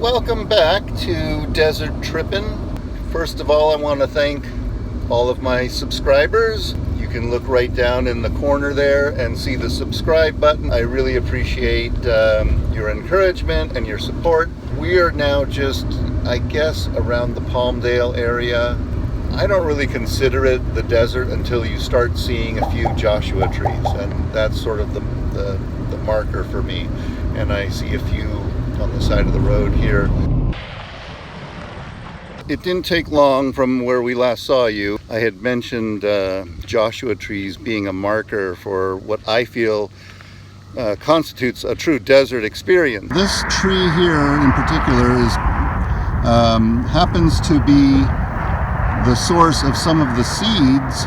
Welcome back to Desert Trippin'. First of all, I want to thank all of my subscribers. You can look right down in the corner there and see the subscribe button. I really appreciate your encouragement and your support. We are now just, I guess, around the Palmdale area. I don't really consider it the desert until you start seeing a few Joshua trees, and that's sort of the marker for me. And I see a few on the side of the road here. It didn't take long from where we last saw you. I had mentioned Joshua trees being a marker for what I feel constitutes a true desert experience. This tree here in particular is happens to be the source of some of the seeds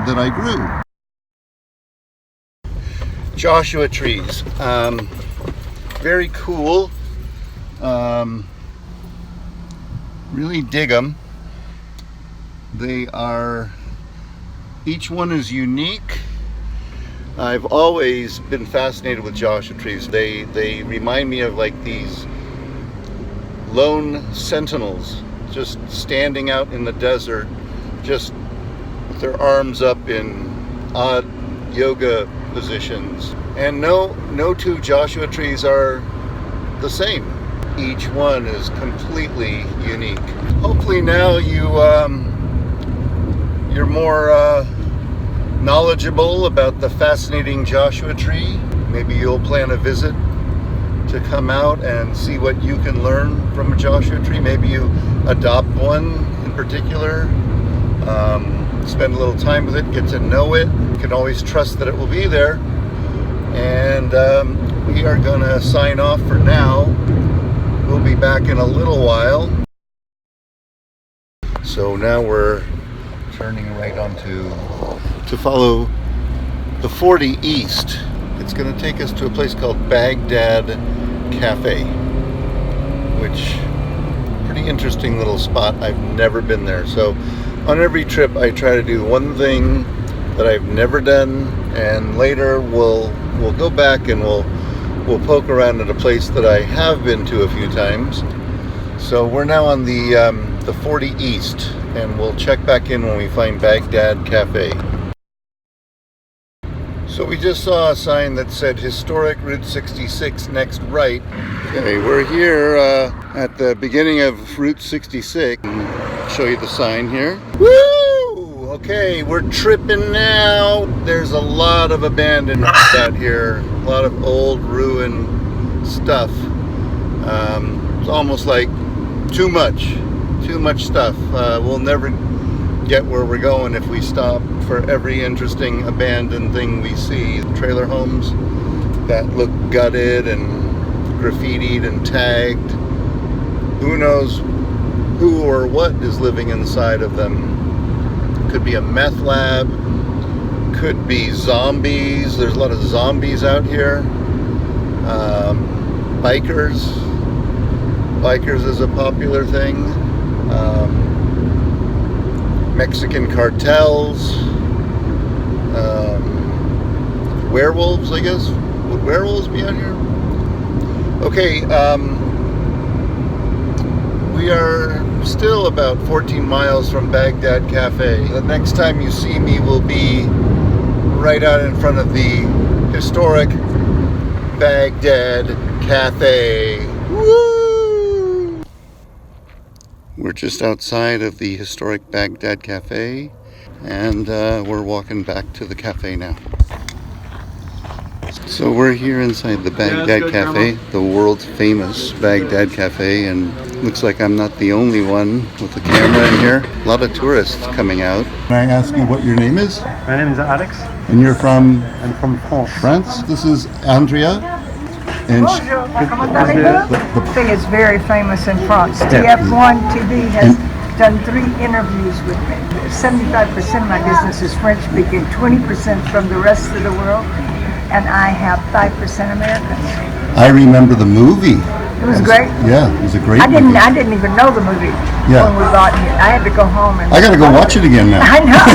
that I grew. Joshua trees, very cool. Really dig them. They are, each one is unique. I've always been fascinated with Joshua trees. They remind me of like these lone sentinels just standing out in the desert, just with their arms up in odd yoga positions. And no two Joshua trees are the same. Each one is completely unique. Hopefully now you're more knowledgeable about the fascinating Joshua tree. Maybe you'll plan a visit to come out and see what you can learn from a Joshua tree. Maybe you adopt one in particular, spend a little time with it, get to know it. You can always trust that it will be there. And we are gonna sign off for now. We'll be back in a little while. So now we're turning right onto to follow the 40 East. It's going to take us to a place called Bagdad Cafe, which pretty interesting little spot. I've never been there. So on every trip I try to do one thing that I've never done, and later we'll go back and we'll poke around at a place that I have been to a few times. So we're now on the 40 East, and we'll check back in when we find Bagdad Cafe. So we just saw a sign that said historic Route 66 next right. Okay, we're here at the beginning of Route 66. I'll show you the sign here. Woo! Okay, we're tripping now. There's a lot of abandonment out here. A lot of old ruined stuff. It's almost like too much stuff. We'll never get where we're going if we stop for every interesting abandoned thing we see. Trailer homes that look gutted and graffitied and tagged. Who knows who or what is living inside of them. Could be a meth lab, could be zombies. There's a lot of zombies out here. Bikers is a popular thing. Mexican cartels. Werewolves, I guess. Would werewolves be out here? Okay, we are still about 14 miles from Bagdad Cafe. The next time you see me will be right out in front of the historic Bagdad Cafe. Woo! We're just outside of the historic Bagdad Cafe, and we're walking back to the cafe now. So we're here inside the Bagdad Cafe, the world famous Bagdad Cafe, and looks like I'm not the only one with a camera in here. A lot of tourists coming out. Can I ask you what your name is? My name is Alex. And you're from? I'm from France. France? This is Andrea. And the thing is very famous in France. TF1 TV has done 3 interviews with me. 75% of my business is French speaking, 20% from the rest of the world, and I have 5% Americans. I remember the movie. It was great. Yeah, it was a great movie. I didn't even know the movie when we bought it. I had to go home and I gotta go watch it again now. I know.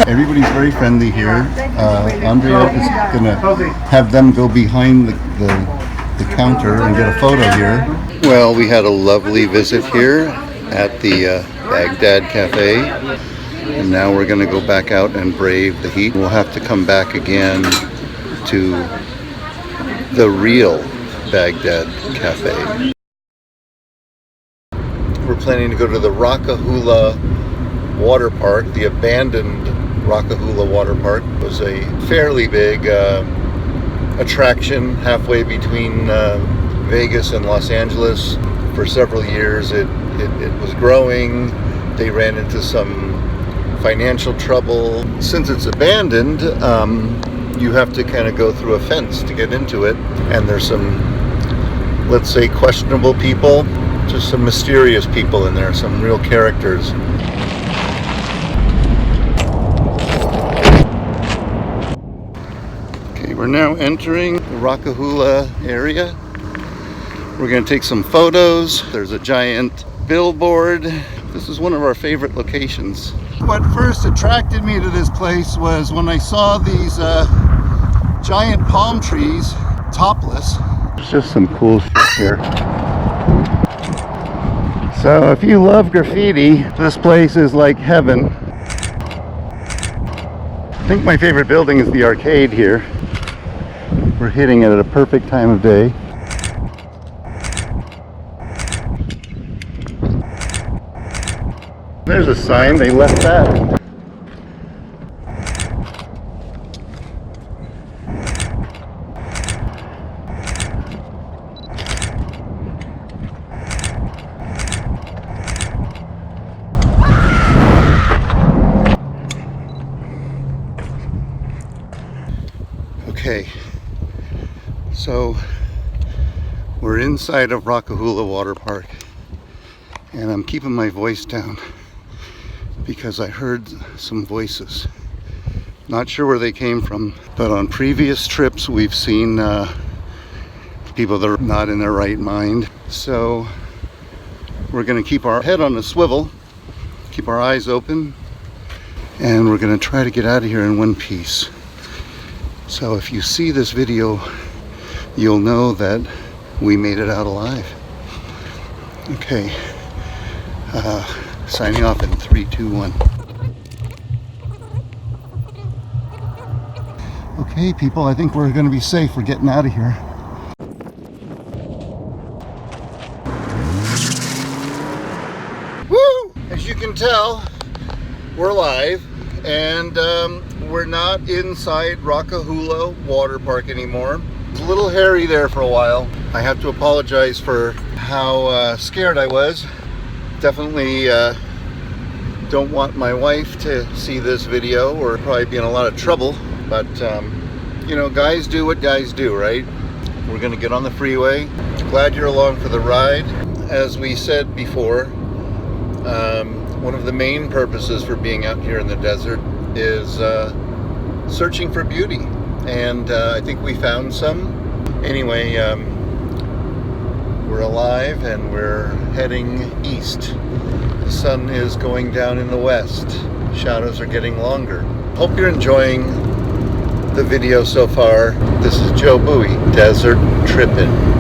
Everybody's very friendly here. Andrea is gonna have them go behind the counter and get a photo here. Well, we had a lovely visit here at the Bagdad Cafe, and now we're going to go back out and brave the heat. We'll have to come back again to the real Bagdad Cafe. We're planning to go to the Rockahula Waterpark. The abandoned Rockahula Waterpark was a fairly big attraction halfway between Vegas and Los Angeles. For several years it was growing. They ran into some financial trouble. Since it's abandoned, you have to kind of go through a fence to get into it, and there's some, let's say, questionable people, just some mysterious people in there, some real characters. Okay, we're now entering the Rockahula area. We're going to take some photos. There's a giant billboard. This is one of our favorite locations. What first attracted me to this place was when I saw these giant palm trees, topless. There's just some cool shit here. So if you love graffiti, this place is like heaven. I think my favorite building is the arcade here. We're hitting it at a perfect time of day. There's a sign, they left that. Okay, so we're inside of Rockahula Waterpark, and I'm keeping my voice down because I heard some voices. Not sure where they came from, but on previous trips we've seen people that are not in their right mind. So we're going to keep our head on a swivel, keep our eyes open, and we're going to try to get out of here in one piece. So if you see this video, you'll know that we made it out alive. Okay, signing off in 3, 2, 1. Okay, people, I think we're going to be safe. We're getting out of here. Woo! As you can tell, we're live, and we're not inside Rockahula Waterpark anymore. It was a little hairy there for a while. I have to apologize for how scared I was. Definitely don't want my wife to see this video, or probably be in a lot of trouble. But you know, guys do what guys do, right? We're gonna get on the freeway. Glad you're along for the ride. As we said before, one of the main purposes for being out here in the desert is searching for beauty, and I think we found some. Anyway, we're alive and we're heading east. The sun is going down in the west. Shadows are getting longer. Hope you're enjoying the video so far. This is Joe Bowie, Desert Trippin'.